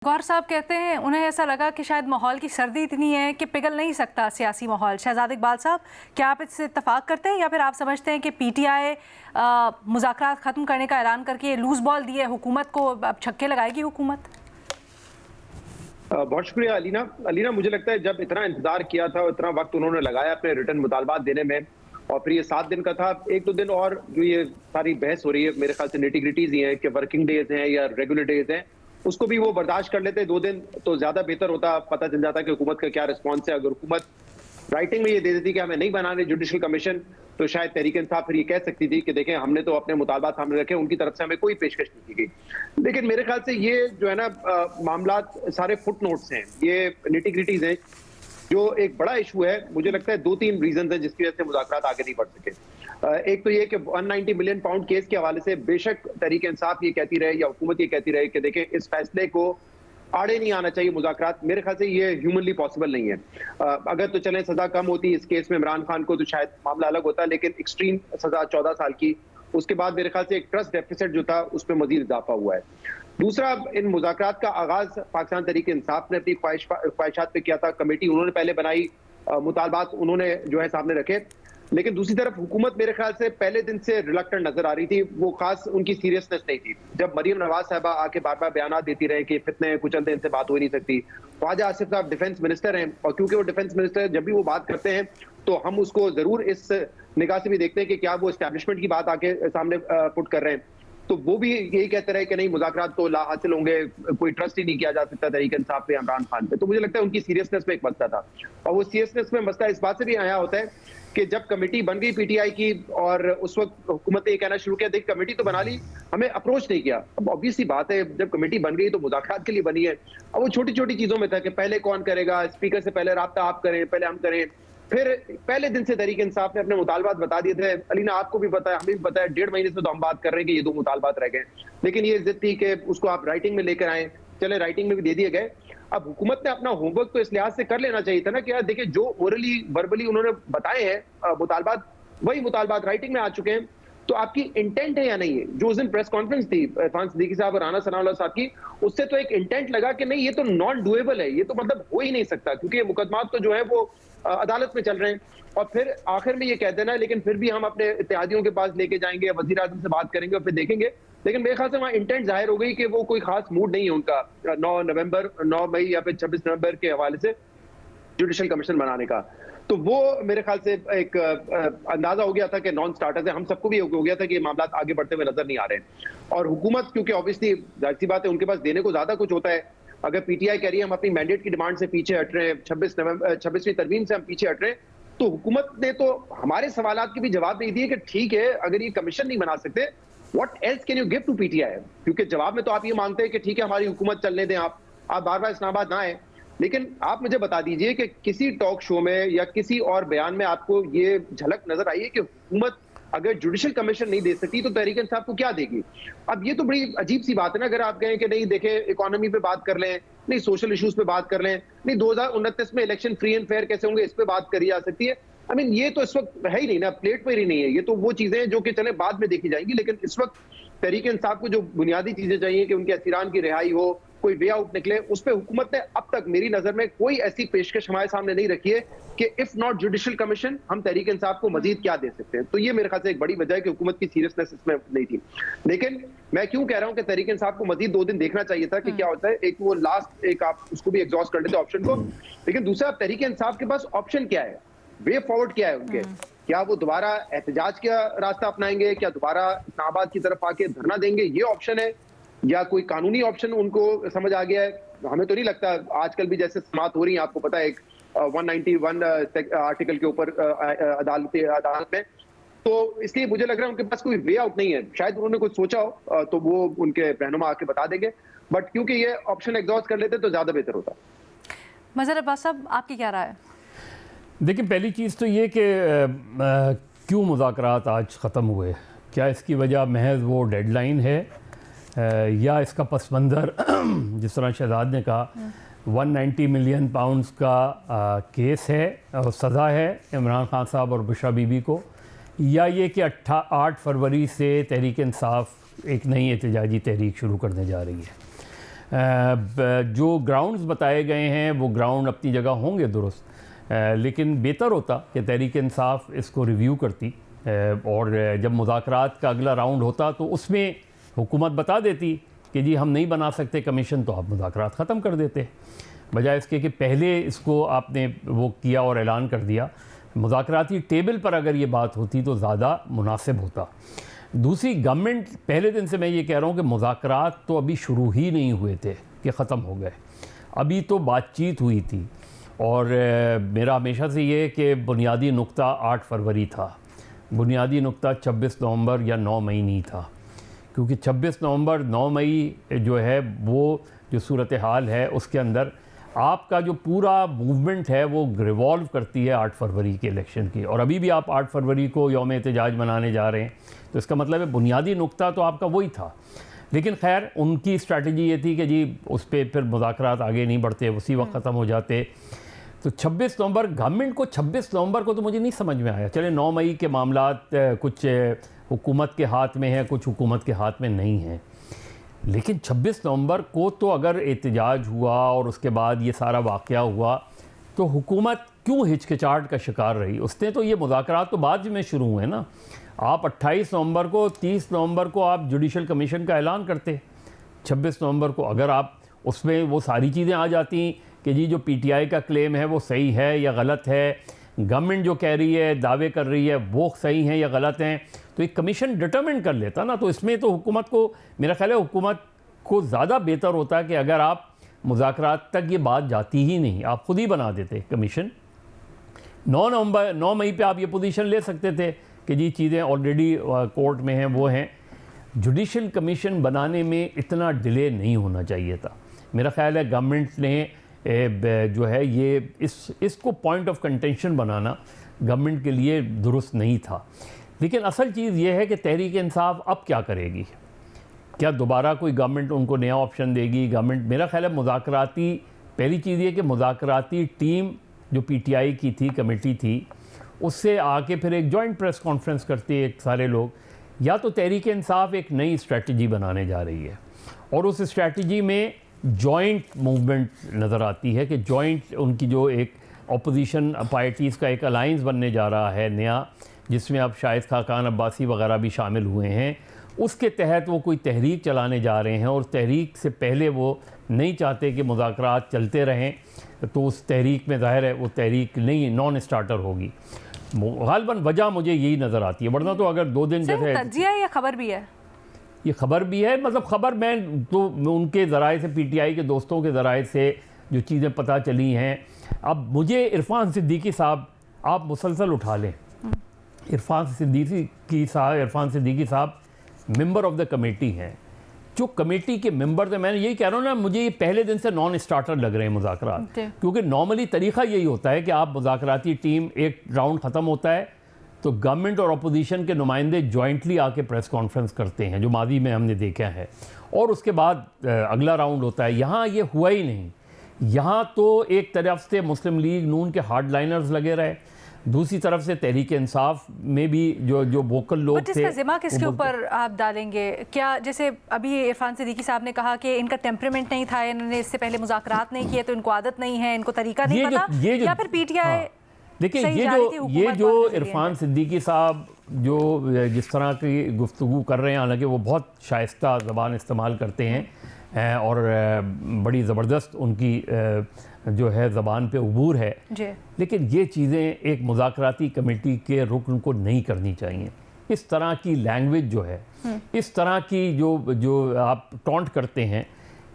गौहर साहब कहते हैं उन्हें ऐसा लगा कि शायद माहौल की सर्दी इतनी है कि पिघल नहीं सकता सियासी माहौल। शहजाद इकबाल साहब, क्या आप इससे इत्तेफाक करते हैं या फिर आप समझते हैं कि पीटीआई मुज़ाकरात ख़त्म करने का ऐलान करके लूज़ बॉल दिए हुकूमत को, अब छक्के लगाएगी हुकूमत? बहुत शुक्रिया अलीना, मुझे लगता है जब इतना इंतजार किया था और इतना वक्त उन्होंने लगाया अपने रिटर्न मुतालबात देने में, और फिर ये 7 दिन का था, 1-2 दिन और जो ये सारी बहस हो रही है मेरे ख्याल से नेटिग्रिटीज ही हैं कि वर्किंग डेज हैं या रेगुलर डेज हैं, उसको भी वो बर्दाश्त कर लेते 2 दिन तो ज्यादा बेहतर होता। पता चल जाता कि हुकूमत का क्या रिस्पॉन्स है। अगर हुकूमत राइटिंग में ये दे देती कि हमें नहीं बनाने जुडिशल कमीशन, तो शायद तहरीक इंसाफ फिर ये कह सकती थी कि देखें हमने तो अपने मुतालबात सामने रखे, उनकी तरफ से हमें कोई पेशकश नहीं की गई। लेकिन मेरे ख्याल से ये जो है ना मामला सारे फुट नोट्स हैं, ये निटिग्रिटीज हैं, जो एक बड़ा इशू है। मुझे लगता है 2-3 रीजन हैं जिसकी वजह से मुज़ाकरात आगे नहीं बढ़ सके। एक तो ये कि 190 मिलियन पाउंड केस के हवाले से बेशक तहरीक इंसाफ ये कहती रहे या हुकूमत ये कहती रहे कि देखें इस फैसले को आड़े नहीं आना चाहिए मुज़ाकरात, मेरे ख्याल से ये ह्यूमनली पॉसिबल नहीं है। अगर तो चलें सजा कम होती इस केस में इमरान खान को तो शायद मामला अलग होता, लेकिन एक्सट्रीम सजा 14 साल की, उसके बाद मेरे ख्याल से एक ट्रस्ट डेफिसिट जो था उसमें मजीद इजाफा हुआ है। दूसरा, इन मुज़ाकरात का आगाज पाकिस्तान तहरीक इंसाफ ने अपनी ख्वाहिशात पे किया था। कमेटी उन्होंने पहले बनाई, मुतालबात उन्होंने जो है सामने रखे, लेकिन दूसरी तरफ हुकूमत मेरे ख्याल से पहले दिन से रिलक्टेंट नजर आ रही थी। वो खास उनकी सीरियसनेस नहीं थी। जब मरीम नवाज साहबा आके बार बार बयान देती रहे कि फितने कुचलते इनसे बात हो ही नहीं सकती। ख्वाजा आसिफ साहब डिफेंस मिनिस्टर हैं, और क्योंकि वो डिफेंस मिनिस्टर जब भी वो बात करते हैं तो हम उसको जरूर इस निगाह से भी देखते हैं कि क्या वो एस्टैब्लिशमेंट की बात आके सामने पुट कर रहे हैं। तो वो भी यही कहते रहे कि नहीं मुज़ाकरात तो ला हासिल होंगे, कोई ट्रस्ट ही नहीं किया जा सकता तहरीक इंसाफ पे, इमरान खान पे। तो मुझे लगता है उनकी सीरियसनेस में एक मसला था, और वो सीरियसनेस में मसला इस बात से भी आया होता है कि जब कमेटी बन गई पीटीआई की और उस वक्त हुकूमत ने ये कहना शुरू किया देख कमेटी तो बना ली, हमें अप्रोच नहीं किया। अब ऑब्वियस सी बात है, जब कमेटी बन गई तो मुज़ाकरात के लिए बनी है। अब वो छोटी छोटी चीजों में था कि पहले कौन करेगा, स्पीकर से पहले राब्ता आप करें, पहले हम करें। फिर पहले दिन से तहरीक इंसाफ ने अपने मुतालबात बता दिए थे। अलीना, आपको भी पता है, हमें भी पता है, 1.5 महीने से तो हम बात कर रहे हैं कि ये 2 मुतालबात रह गए, लेकिन ये जिद थी कि उसको आप राइटिंग में लेकर आए। चले राइटिंग में भी दे दिए गए। अब हुकूमत ने अपना होमवर्क तो इस लिहाज से कर लेना चाहिए था ना कि यार देखिए जो ओरली वर्बली उन्होंने बताए हैं मुतालबात, वही मुतालबात राइटिंग में आ चुके हैं। तो आपकी इंटेंट है या नहीं है? जो उस दिन प्रेस कॉन्फ्रेंस थी इरफान सिद्दीकी साहब और राना सनाउल्लाह साहब की, उससे तो एक इंटेंट लगा कि नहीं ये तो नॉन डुएबल है, ये तो मतलब हो ही नहीं सकता, क्योंकि ये मुकदमा तो जो है वो अदालत में चल रहे हैं। और फिर आखिर में ये कह देना है लेकिन फिर भी हम अपने इत्तेहादियों के पास लेके जाएंगे, वजीर आजम से बात करेंगे और फिर देखेंगे। लेकिन मेरे ख्याल से वहाँ इंटेंट जाहिर हो गई कि वो कोई खास मूड नहीं है उनका 9 मई या फिर 26 नवंबर के हवाले से जुडिशल कमीशन बनाने का। तो वो मेरे ख्याल से एक अंदाजा हो गया था कि नॉन स्टार्टर है। हम सबको भी हो गया था कि ये मामला आगे बढ़ते हुए नजर नहीं आ रहे हैं। और हुकूमत क्योंकि ऑब्वियसली जाहिर सी बात है उनके पास देने को ज्यादा कुछ होता है। अगर पीटीआई कह रही है हम अपनी मैंडेट की डिमांड से पीछे हट रहे हैं, 26वीं तरमीम से हम पीछे हट रहे हैं, तो हुकूमत ने तो हमारे सवालात के भी जवाब नहीं दिए कि ठीक है अगर ये कमीशन नहीं बना सकते, what else can you give to PTI? क्योंकि जवाब में तो आप ये मांगते हैं कि ठीक है हमारी हुकूमत चलने दें, आप बार बार इस्लामाबाद ना आए। लेकिन आप मुझे बता दीजिए कि किसी टॉक शो में या किसी और बयान में आपको ये झलक नजर आई है कि हुकूमत अगर जुडिशल कमीशन नहीं दे सकती तो तहरीक इंसाफ को क्या देगी? अब ये तो बड़ी अजीब सी बात है ना। अगर आप कहें कि नहीं देखें इकोनॉमी पे बात कर लें, नहीं सोशल इश्यूज पे बात कर लें, नहीं 2029 में इलेक्शन फ्री एंड फेयर कैसे होंगे इस पे बात करी जा सकती है। आई मीन ये तो इस वक्त है ही नहीं ना, प्लेट पर ही नहीं है। ये तो वो चीजें जो कि चले बाद में देखी जाएंगी, लेकिन इस वक्त तहरीक इंसाफ को जो बुनियादी चीजें चाहिए कि उनके असीरान की रिहाई हो, कोई वे आउट निकले, उस पर हुकूमत ने अब तक मेरी नजर में कोई ऐसी पेशकश हमारे सामने नहीं रखी है कि इफ नॉट जुडिशल कमीशन हम तहरीक इंसाफ को मजीद क्या दे सकते हैं। तो ये मेरे ख्याल से एक बड़ी वजह है कि हुकूमत की सीरियसनेस इसमें नहीं थी। लेकिन मैं क्यों कह रहा हूं कि तहरीक इंसाफ को मजीद 2 दिन देखना चाहिए था कि क्या होता है। एक वो लास्ट एक आप उसको भी एग्जॉस्ट कर लेते ऑप्शन को, लेकिन दूसरा तहरीक इंसाफ के पास ऑप्शन क्या है, वे फॉरवर्ड क्या है उनके? क्या वो दोबारा एहतजाज का रास्ता अपनाएंगे, क्या दोबारा इस्लामाबाद की तरफ आके धरना देंगे, ये ऑप्शन है, या कोई कानूनी ऑप्शन उनको समझ आ गया है? हमें तो नहीं लगता। आजकल भी जैसे समात हो रही है, आपको पता है, एक 191 आर्टिकल के ऊपर अदालत में, तो इसलिए मुझे लग रहा है उनके पास कोई वे आउट नहीं है। शायद उन्होंने कुछ सोचा हो तो वो उनके रहनुमा आके बता देंगे, बट क्योंकि ये ऑप्शन एग्जॉस्ट कर लेते तो ज्यादा बेहतर होता। मज़हर अब्बास साहब, आपकी क्या राय है? देखिए, पहली चीज़ तो ये कि क्यों मुज़ाकरात आज ख़त्म हुए? क्या इसकी वजह महज वो डेडलाइन है या इसका पस मंज़र जिस तरह शहजाद ने कहा 190 मिलियन पाउंड्स का केस है और सज़ा है इमरान खान साहब और बुशरा बीबी को, या ये कि 8 फरवरी से तहरीक इंसाफ एक नई एहतजाजी तहरीक शुरू करने जा रही है। जो ग्राउंड्स बताए गए हैं वो ग्राउंड अपनी जगह होंगे दुरुस्त, लेकिन बेहतर होता कि तहरीक इंसाफ इसको रिव्यू करती और जब मुज़ाकरात का अगला राउंड होता तो उसमें हुकूमत बता देती कि जी हम नहीं बना सकते कमीशन, तो आप मुज़ाकरात ख़त्म कर देते, बजाय इसके कि पहले इसको आपने वो किया और ऐलान कर दिया। मुज़ाकराती टेबल पर अगर ये बात होती तो ज़्यादा मुनासिब होता। दूसरी, गवर्नमेंट पहले दिन से मैं ये कह रहा हूँ कि मुज़ाकरात तो अभी शुरू ही नहीं हुए थे कि ख़त्म हो गए, अभी तो बातचीत हुई थी। और मेरा हमेशा से ये कि बुनियादी नुक्ता 8 फरवरी था, बुनियादी नुक्ता 26 नवंबर या 9 मई नहीं था, क्योंकि 26 नवंबर 9 मई जो है वो जो सूरत हाल है उसके अंदर आपका जो पूरा मूवमेंट है वो रिवॉल्व करती है 8 फरवरी के इलेक्शन की। और अभी भी आप 8 फरवरी को यौम एहतजाज मनाने जा रहे हैं, तो इसका मतलब है बुनियादी नुक्ता तो आपका वही था। लेकिन खैर उनकी स्ट्रैटेजी ये थी कि जी उस पर फिर मुज़ाकरात आगे नहीं बढ़ते, उसी वक्त ख़त्म हो जाते। तो 26 नवंबर गवर्नमेंट को 26 नवंबर को तो मुझे नहीं समझ में आया। चले 9 मई के मामलात कुछ हुकूमत के हाथ में है, कुछ हुकूमत के हाथ में नहीं है, लेकिन 26 नवंबर को तो अगर एहतजाज हुआ और उसके बाद ये सारा वाक़या हुआ तो हुकूमत क्यों हिचकिचाहट का शिकार रही? उसने तो ये मुज़ाकरात तो बाद में शुरू हुए ना। आप 28 नवंबर को 30 नवंबर को आप जुडिशल कमीशन का ऐलान करते, 26 नवंबर को अगर आप उसमें वो सारी चीज़ें आ जाती कि जी जो पीटीआई का क्लेम है वो सही है या गलत है, गवर्नमेंट जो कह रही है दावे कर रही है वो सही हैं या गलत हैं, तो एक कमीशन डिटरमिन कर लेता ना। तो इसमें तो हुकूमत को, मेरा ख्याल है हुकूमत को ज़्यादा बेहतर होता कि अगर आप मुज़ाकरात तक ये बात जाती ही नहीं, आप ख़ुद ही बना देते कमीशन। 9 मई पे आप ये पोजीशन ले सकते थे कि जी चीज़ें ऑलरेडी कोर्ट में हैं, वो हैं। जुडिशल कमीशन बनाने में इतना डिले नहीं होना चाहिए था। मेरा ख्याल है गवर्नमेंट ने जो है ये इसको point of contention banana government के लिए दुरुस्त नहीं था। लेकिन असल चीज़ ये है कि तहरीक इंसाफ अब क्या करेगी? क्या दोबारा कोई गवर्नमेंट उनको नया ऑप्शन देगी? गवर्नमेंट, मेरा ख्याल है मुज़ाकराती, पहली चीज़ ये कि मुज़ाकराती टीम जो पीटीआई की थी, कमेटी थी, उससे आके फिर एक जॉइंट प्रेस कॉन्फ्रेंस करती है एक सारे लोग। या तो तहरीक इंसाफ एक नई स्ट्रेटजी बनाने जा रही है और उस स्ट्रेटजी में जॉइंट मूवमेंट नज़र आती है कि जॉइंट उनकी जो एक अपोजिशन पार्टीज़ का एक अलाइंस बनने जा रहा है नया, जिसमें अब शाहिद खाकान अब्बासी वगैरह भी शामिल हुए हैं। उसके तहत वो कोई तहरीक चलाने जा रहे हैं और तहरीक से पहले वो नहीं चाहते कि मुज़ाकरात चलते रहें, तो उस तहरीक में ज़ाहिर है वो तहरीक नहीं, नॉन स्टार्टर होगी। गालिबन वजह मुझे यही नज़र आती है, वरना तो अगर 2 दिन जैसे तज्जिया या खबर भी है, ये खबर भी है, मतलब खबर मैं तो उनके ज़राए से, पीटीआई के दोस्तों के ज़राए से जो चीज़ें पता चली हैं। अब मुझे इरफान सिद्दीकी साहब आप मुसलसल उठा लें, इरफान सिद्दीकी साहब मेंबर ऑफ द कमेटी हैं, जो कमेटी के मेंबर थे। मैंने यही कह रहा हूँ ना, मुझे ये पहले दिन से नॉन स्टार्टर लग रहे हैं मुज़ाकरात, क्योंकि नॉर्मली तरीक़ा यही होता है कि आप मुज़ाकराती टीम, एक राउंड ख़त्म होता है तो गवर्नमेंट और अपोजिशन के नुमाइंदे जॉइंटली आके प्रेस कॉन्फ्रेंस करते हैं, जो माजी में हमने देखा है, और उसके बाद अगला राउंड होता है। यहाँ ये हुआ ही नहीं। यहाँ तो एक तरफ से मुस्लिम लीग नून के हार्ड लाइनर्स लगे रहे, दूसरी तरफ से तहरीक इंसाफ में भी जो वोकल लोग थे। इसका ज़िम्मा किसके ऊपर आप डालेंगे? क्या जैसे अभी इरफान सिद्दीकी साहब ने कहा कि इनका टेम्परामेंट नहीं था, इन्होंने इससे पहले मुज़ाकरात नहीं किए, तो इनको आदत नहीं है, इनको तरीका नहीं पता, या फिर पीटीआई? देखिए ये जो इरफान सिद्दीकी साहब जो जिस तरह की गुफ्तगू कर रहे हैं, हालांकि वो बहुत शाइस्ता ज़बान इस्तेमाल करते हैं और बड़ी ज़बरदस्त उनकी जो है ज़बान पे उबूर है, लेकिन ये चीज़ें एक मुज़ाकराती कमेटी के रुकन को नहीं करनी चाहिए। इस तरह की लैंग्वेज जो है, इस तरह की जो आप टॉन्ट करते हैं,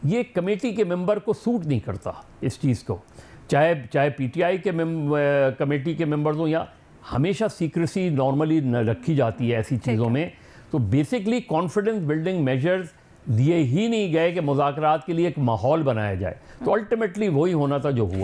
ये कमेटी के मेंबर को सूट नहीं करता इस चीज़ को। चाहे पीटीआई के कमेटी के मेंबर्स हों, या हमेशा सीक्रेसी नॉर्मली रखी जाती है ऐसी चीज़ों में। तो बेसिकली कॉन्फिडेंस बिल्डिंग मेजर्स दिए ही नहीं गए कि मुज़ाकरात के लिए एक माहौल बनाया जाए, तो अल्टीमेटली वही होना था जो हुआ।